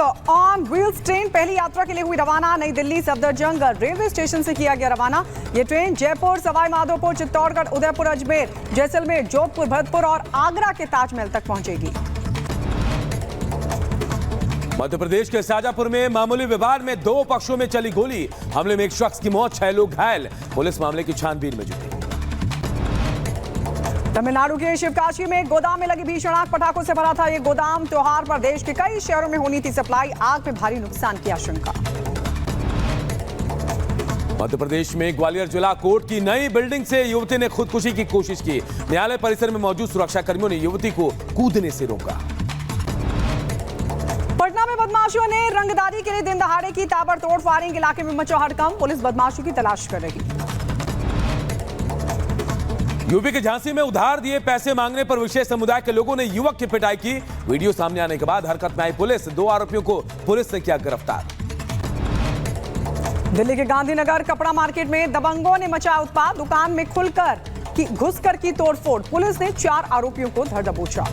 On wheels train पहली यात्रा के लिए हुई रवाना। नई दिल्ली सफदरजंग रेलवे स्टेशन से किया गया रवाना। ये ट्रेन जयपुर, सवाई माधोपुर, चित्तौड़गढ़, उदयपुर, अजमेर, जैसलमेर, जोधपुर, भरतपुर और आगरा के ताजमहल तक पहुंचेगी। मध्य प्रदेश के शाजापुर में मामूली विवाद में दो पक्षों में चली गोली। हमले में एक शख्स की मौत, 6 लोग घायल। पुलिस मामले की छानबीन में जुटी। तमिलनाडु के शिवकाशी में एक गोदाम में लगी भीषण आग पटाखों से भरा था। ये गोदाम त्योहार पर देश के कई शहरों में होनी थी सप्लाई। आग में भारी नुकसान की आशंका। मध्य प्रदेश में ग्वालियर जिला कोर्ट की नई बिल्डिंग से युवती ने खुदकुशी की कोशिश की। न्यायालय परिसर में मौजूद सुरक्षा कर्मियों ने युवती को कूदने से रोका। पटना में बदमाशों ने रंगदारी के लिए दिन दहाड़े की ताबड़तोड़ फायरिंग। इलाके में मचा हड़कंप। पुलिस बदमाशों की तलाश कर रही। यूपी के झांसी में उधार दिए पैसे मांगने पर विशेष समुदाय के लोगों ने युवक की पिटाई की। वीडियो सामने आने के बाद हरकत में आई पुलिस। 2 आरोपियों को पुलिस ने किया गिरफ्तार। दिल्ली के गांधीनगर कपड़ा मार्केट में दबंगों ने मचाया उत्पात। दुकान में घुसकर की तोड़फोड़। पुलिस ने 4 आरोपियों को धर दबोचा।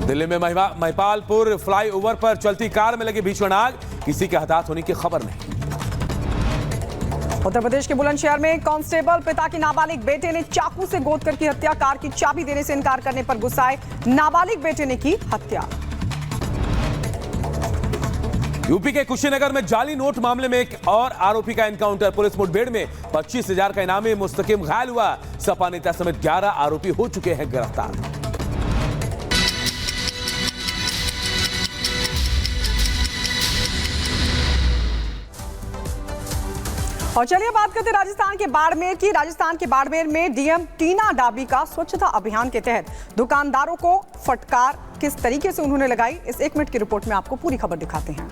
दिल्ली में महिपालपुर फ्लाईओवर पर चलती कार में लगी भीषण आग। किसी के हताहत होने की खबर नहीं। उत्तर प्रदेश के बुलंदशहर में कांस्टेबल पिता की नाबालिग बेटे ने चाकू से गोदकर की हत्या। कार की चाबी देने से इनकार करने पर गुस्साए नाबालिग बेटे ने की हत्या। यूपी के कुशीनगर में जाली नोट मामले में एक और आरोपी का एनकाउंटर। पुलिस मुठभेड़ में 25,000 का इनामी मुस्तकिम घायल हुआ। सपा नेता समेत 11 आरोपी हो चुके हैं गिरफ्तार। और चलिए बात करते हैं राजस्थान के बाड़मेर की। राजस्थान के बाड़मेर में डीएम टीना डाबी का स्वच्छता अभियान के तहत दुकानदारों को फटकार किस तरीके से उन्होंने लगाई, इस 1 मिनट की रिपोर्ट में आपको पूरी खबर दिखाते हैं।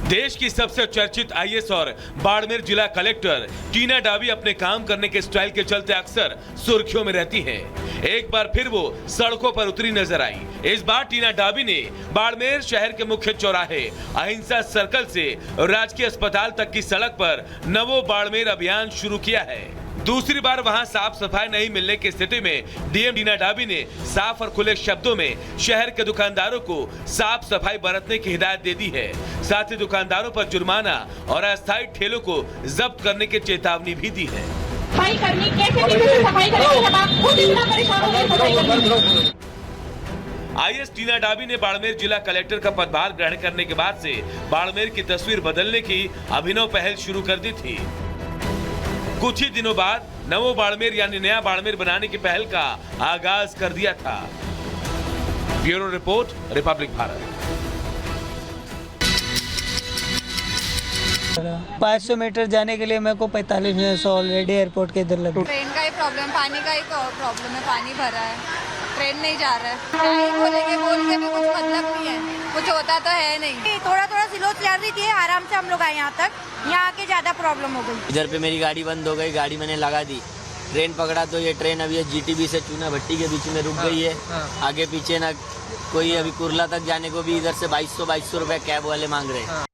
देश की सबसे चर्चित आईएएस और बाड़मेर जिला कलेक्टर टीना डाबी अपने काम करने के स्टाइल के चलते अक्सर सुर्खियों में रहती हैं। एक बार फिर वो सड़कों पर उतरी नजर आई। इस बार टीना डाबी ने बाड़मेर शहर के मुख्य चौराहे अहिंसा सर्कल से राजकीय अस्पताल तक की सड़क पर नवो बाड़मेर अभियान शुरू किया है। दूसरी बार वहां साफ सफाई नहीं मिलने की स्थिति में डीएम टीना डाबी ने साफ और खुले शब्दों में शहर के दुकानदारों को साफ सफाई बरतने की हिदायत दे दी है। साथ ही दुकानदारों पर जुर्माना और अस्थायी ठेलों को जब्त करने की चेतावनी भी दी है। सफाई करनी कैसे सफाई करेंगे जब आप खुद इतना परेशान होंगे सफाई करने। आईएएस टीना डाबी ने बाड़मेर जिला कलेक्टर का पदभार ग्रहण करने के बाद से बाड़मेर की तस्वीर बदलने की अभिनव पहल शुरू कर दी थी। कुछ ही दिनों बाद नवो बाड़मेर यानी नया बाड़मेर बनाने की पहल का आगाज कर दिया था। Bureau report, Republic Bharat. 500 metre जाने के लिए मेरे को 45 मिनट ऑलरेडी एयरपोर्ट के इधर लगे। ट्रेन का ही प्रॉब्लम, पानी का ही प्रॉब्लम है। पानी भरा है, ट्रेन नहीं जा रहा है। बोलेंगे बोल के भी कुछ मतलब नहीं है, कुछ होता तो है नहीं। थोड़ा स्लो चल रही थी, आराम से हम लोग आए यहाँ तक। यहाँ आके ज्यादा प्रॉब्लम हो गई। इधर पे मेरी गाड़ी बंद हो गई, गाड़ी मैंने लगा दी। ट्रेन पकड़ा तो ये ट्रेन अभी जीटीबी से चूना भट्टी के बीच में रुक गई है। आगे पीछे ना कोई। अभी कुर्ला तक जाने को भी इधर से 2200 रुपए कैब वाले मांग रहे हैं।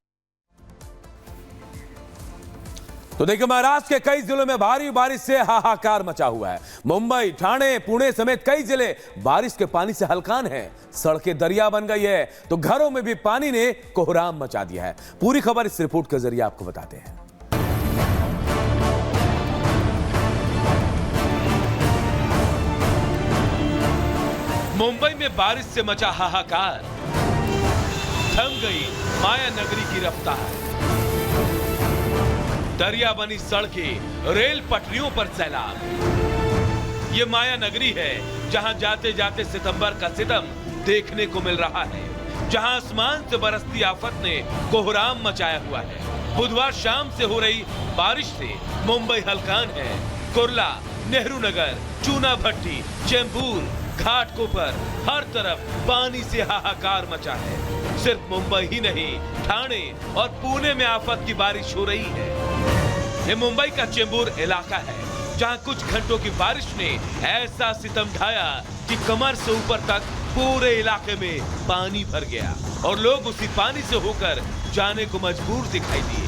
तो देखिए, महाराष्ट्र के कई जिलों में भारी बारिश से हाहाकार मचा हुआ है। मुंबई, ठाणे, पुणे समेत कई जिले बारिश के पानी से हलकान हैं। सड़कें दरिया बन गई है तो घरों में भी पानी ने कोहराम मचा दिया है। पूरी खबर इस रिपोर्ट के जरिए आपको बताते हैं। मुंबई में बारिश से मचा हाहाकार। थम गई माया नगरी की रफ्तार। दरिया बनी सड़कें, रेल पटरियों पर सैलाब। ये माया नगरी है जहां जाते जाते सितंबर का सितम देखने को मिल रहा है, जहां आसमान से बरसती आफत ने कोहराम मचाया हुआ है। बुधवार शाम से हो रही बारिश से मुंबई हलकान है। कुर्ला, नेहरू नगर, चूना भट्टी, चेंबूर, घाटकोपर, हर तरफ पानी से हाहाकार मचा है। सिर्फ मुंबई ही नहीं, ठाणे और पुणे में आफत की बारिश हो रही है। ये मुंबई का चेंबूर इलाका है जहां कुछ घंटों की बारिश ने ऐसा सितम ढाया कि कमर से ऊपर तक पूरे इलाके में पानी भर गया और लोग उसी पानी से होकर जाने को मजबूर दिखाई दिए।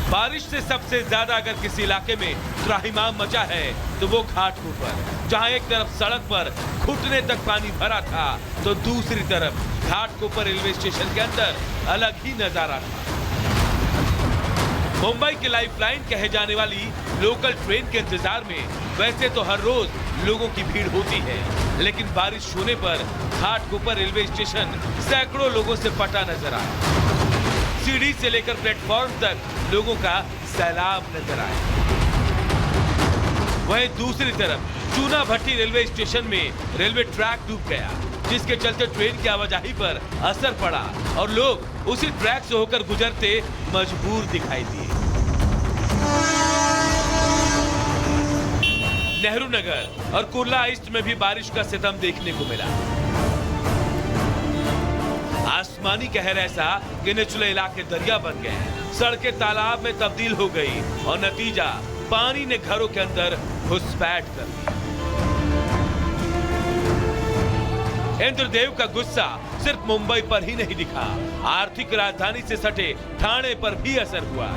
बारिश से सबसे ज्यादा अगर किसी इलाके में त्राहिमाम मचा है तो वो घाटकोपर, जहां एक तरफ सड़क पर घुटने तक पानी भरा था तो दूसरी तरफ घाटकोपर रेलवे स्टेशन के अंदर अलग ही नजारा था। मुंबई की लाइफलाइन कहे जाने वाली लोकल ट्रेन के इंतजार में वैसे तो हर रोज लोगों की भीड़ होती है, लेकिन बारिश होने पर घाटकोपर रेलवे स्टेशन सैकड़ों लोगों से पटा नजर आया। सीढ़ी से लेकर प्लेटफॉर्म तक लोगों का सैलाब नजर आया। वहीं दूसरी तरफ चूना भट्टी रेलवे स्टेशन में रेलवे ट्रैक डूब गया, जिसके चलते ट्रेन की आवाजाही पर असर पड़ा और लोग उसी ट्रैक से होकर गुजरते मजबूर दिखाई दिए। नेहरू नगर और कुर्ला ईस्ट में भी बारिश का सितम देखने को मिला। आसमानी कहर ऐसा कि निचले इलाके दरिया बन गए, सड़कें तालाब में तब्दील हो गई और नतीजा पानी ने घरों के अंदर घुसपैठ कर दी। इंद्रदेव का गुस्सा सिर्फ मुंबई पर ही नहीं दिखा, आर्थिक राजधानी से सटे ठाणे पर भी असर हुआ।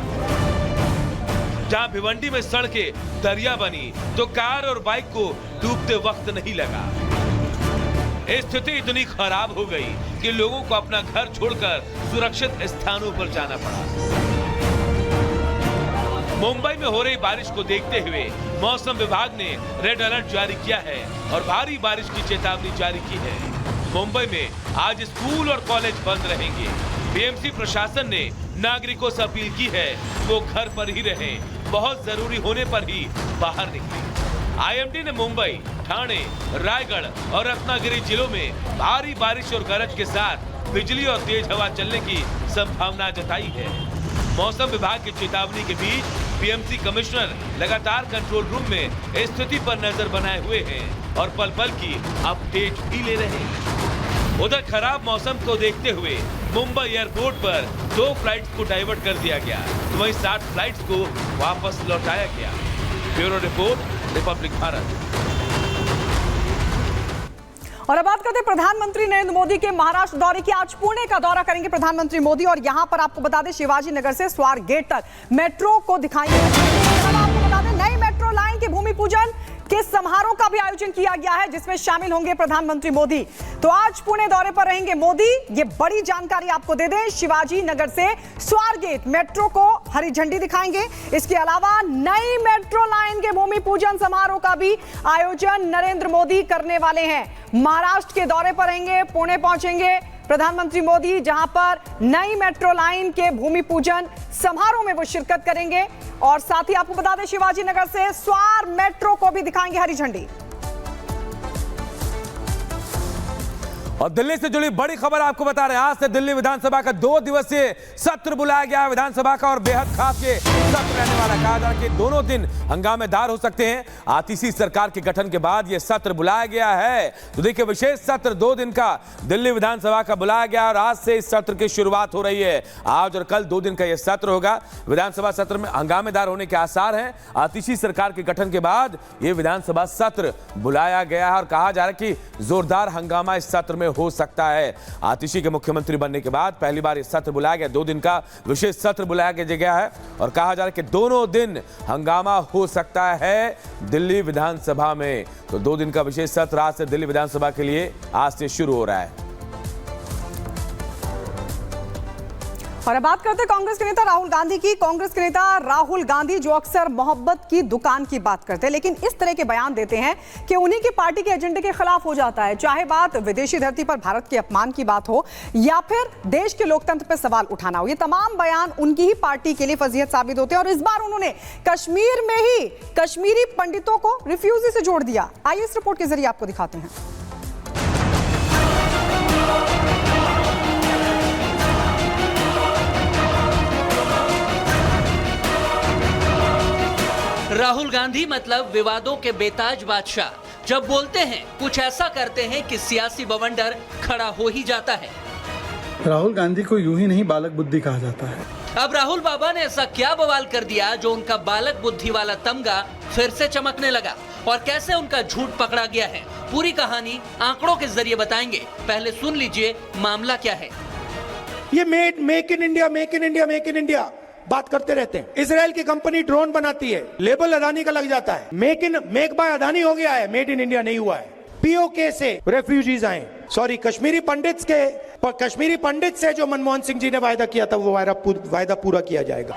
जहां भिवंडी में सड़कें दरिया बनी तो कार और बाइक को डूबते वक्त नहीं लगा। स्थिति इतनी खराब हो गई कि लोगों को अपना घर छोड़कर सुरक्षित स्थानों पर जाना पड़ा। मुंबई में हो रही बारिश को देखते हुए मौसम विभाग ने रेड अलर्ट जारी किया है और भारी बारिश की चेतावनी जारी की है। मुंबई में आज स्कूल और कॉलेज बंद रहेंगे। बीएमसी प्रशासन ने नागरिकों से अपील की है वो घर पर ही रहें, बहुत जरूरी होने पर ही बाहर निकलें। आईएमडी ने मुंबई, ठाणे, रायगढ़ और रत्नागिरी जिलों में भारी बारिश और गरज के साथ बिजली और तेज हवा चलने की संभावना जताई है। मौसम विभाग की चेतावनी के बीच बीएमसी कमिश्नर लगातार कंट्रोल रूम में स्थिति पर नजर बनाए हुए हैं और पल पल की अपडेट भी ले रहे हैं। उधर खराब मौसम को देखते हुए मुंबई एयरपोर्ट पर 2 फ्लाइट्स को डाइवर्ट कर दिया गया, तो वहीं 60 फ्लाइट्स को वापस लौटाया गया। Bureau report, Republic Bharat. और अब बात करते हैं प्रधानमंत्री नरेंद्र मोदी के महाराष्ट्र दौरे की। आज पुणे का दौरा करेंगे प्रधानमंत्री मोदी और यहां पर आपको बता दें शिवाजी नगर से स्वारगेट तक मेट्रो को दिखाएंगे। आपको बता दें नई मेट्रो लाइन के भूमि पूजन के समारोह का भी आयोजन किया गया है, जिसमें शामिल होंगे प्रधानमंत्री मोदी। तो आज पुणे दौरे पर रहेंगे मोदी। ये बड़ी जानकारी आपको दे दें, शिवाजी नगर से स्वारगेट मेट्रो को हरी झंडी दिखाएंगे। इसके अलावा नई मेट्रो लाइन के भूमि पूजन समारोह का भी आयोजन नरेंद्र मोदी करने वाले हैं। महाराष्ट्र के दौरे पर रहेंगे, पुणे पहुंचेंगे प्रधानमंत्री मोदी, जहां पर नई मेट्रो लाइन के भूमि पूजन समारोह में वो शिरकत करेंगे और साथ ही आपको बता दें शिवाजी नगर से स्वार मेट्रो को भी दिखाएंगे हरी झंडी। और दिल्ली से जुड़ी बड़ी खबर आपको बता रहे हैं, आज से दिल्ली विधानसभा का 2 दिवसीय सत्र बुलाया गया है विधानसभा का और बेहद खास ये सत्र रहने वाला। कहा जा रहा है कि दोनों दिन हंगामेदार हो सकते हैं। आतिशी सरकार के गठन के बाद ये सत्र बुलाया गया है। तो देखिए विशेष सत्र 2 दिन का दिल्ली विधानसभा का बुलाया गया और आज से इस सत्र की शुरुआत हो रही है। आज और कल 2 दिन का यह सत्र होगा। विधानसभा सत्र में हंगामेदार होने के आसार हैं। आतिशी सरकार के गठन के बाद ये विधानसभा सत्र बुलाया गया है और कहा जा रहा है कि जोरदार हंगामा इस सत्र में हो सकता है। आतिशी के मुख्यमंत्री बनने के बाद पहली बार इस सत्र बुलाया गया, 2 दिन का विशेष सत्र बुलाया गया है और कहा जा रहा है कि दोनों दिन हंगामा हो सकता है दिल्ली विधानसभा में। तो 2 दिन का विशेष सत्र आज से दिल्ली विधानसभा के लिए आज से शुरू हो रहा है। और अब बात करते हैं कांग्रेस के नेता राहुल गांधी की। कांग्रेस के नेता राहुल गांधी जो अक्सर मोहब्बत की दुकान की बात करते हैं, लेकिन इस तरह के बयान देते हैं कि उन्हीं की पार्टी के एजेंडे के खिलाफ हो जाता है। चाहे बात विदेशी धरती पर भारत के अपमान की बात हो या फिर देश के लोकतंत्र पर सवाल उठाना हो, ये तमाम बयान उनकी ही पार्टी के लिए फजीहत साबित होते हैं। और इस बार उन्होंने कश्मीर में ही कश्मीरी पंडितों को रिफ्यूजी से जोड़ दिया। आइए इस रिपोर्ट के जरिए आपको दिखाते हैं। राहुल गांधी मतलब विवादों के बेताज बादशाह। जब बोलते हैं कुछ ऐसा करते हैं कि सियासी बवंडर खड़ा हो ही जाता है। राहुल गांधी को यूं ही नहीं बालक बुद्धि कहा जाता है। अब राहुल बाबा ने ऐसा क्या बवाल कर दिया जो उनका बालक बुद्धि वाला तमगा फिर से चमकने लगा और कैसे उनका झूठ पकड़ा गया है, पूरी कहानी आंकड़ों के जरिए बताएंगे। पहले सुन लीजिए मामला क्या है। ये make in India, make in India, make in India बात करते रहते हैं। इजराइल की कंपनी ड्रोन बनाती है, लेबल अदानी का लग जाता है, मेक बाय अदानी हो गया है, मेड इन इंडिया नहीं हुआ है। पीओके से रेफ्यूजीज आए, सॉरी कश्मीरी पंडित से जो मनमोहन सिंह जी ने वायदा किया था वो वायदा पूरा किया जाएगा।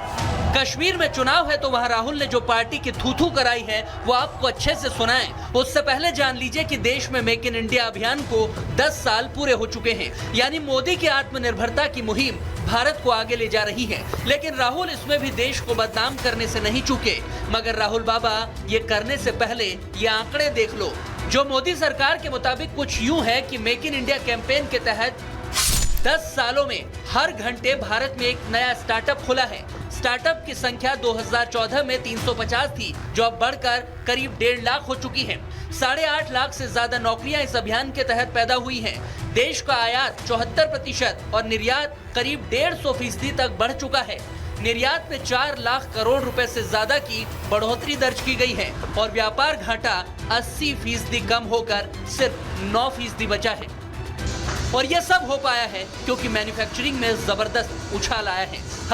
कश्मीर में चुनाव है तो वहां राहुल ने जो पार्टी की थू-थू कराई है वो आपको अच्छे से सुनाएं। उससे पहले जान लीजिए कि देश में मेक इन इंडिया अभियान को 10 साल पूरे हो चुके हैं, यानी मोदी की आत्मनिर्भरता की मुहिम भारत को आगे ले जा रही है। लेकिन राहुल इसमें भी देश को बदनाम करने से नहीं चूके। मगर राहुल बाबा, ये करने से पहले ये आंकड़े देख लो, जो मोदी सरकार के मुताबिक कुछ यूं है कि मेक इन इंडिया कैंपेन के तहत 10 सालों में हर घंटे भारत में एक नया स्टार्टअप खुला है। स्टार्टअप की संख्या 2014 में 350 थी, जो अब बढ़कर करीब 1.5 लाख हो चुकी है। 8.5 लाख से ज्यादा नौकरियां इस अभियान के तहत पैदा हुई हैं। देश का आयात 74% और निर्यात करीब 150% तक बढ़ चुका है। निर्यात में 4 लाख करोड़ रुपए से ज्यादा की बढ़ोतरी दर्ज की गई है और व्यापार घाटा 80% कम होकर सिर्फ 9% बचा है। और यह सब हो पाया है क्योंकि मैन्युफैक्चरिंग में जबरदस्त उछाल आया है।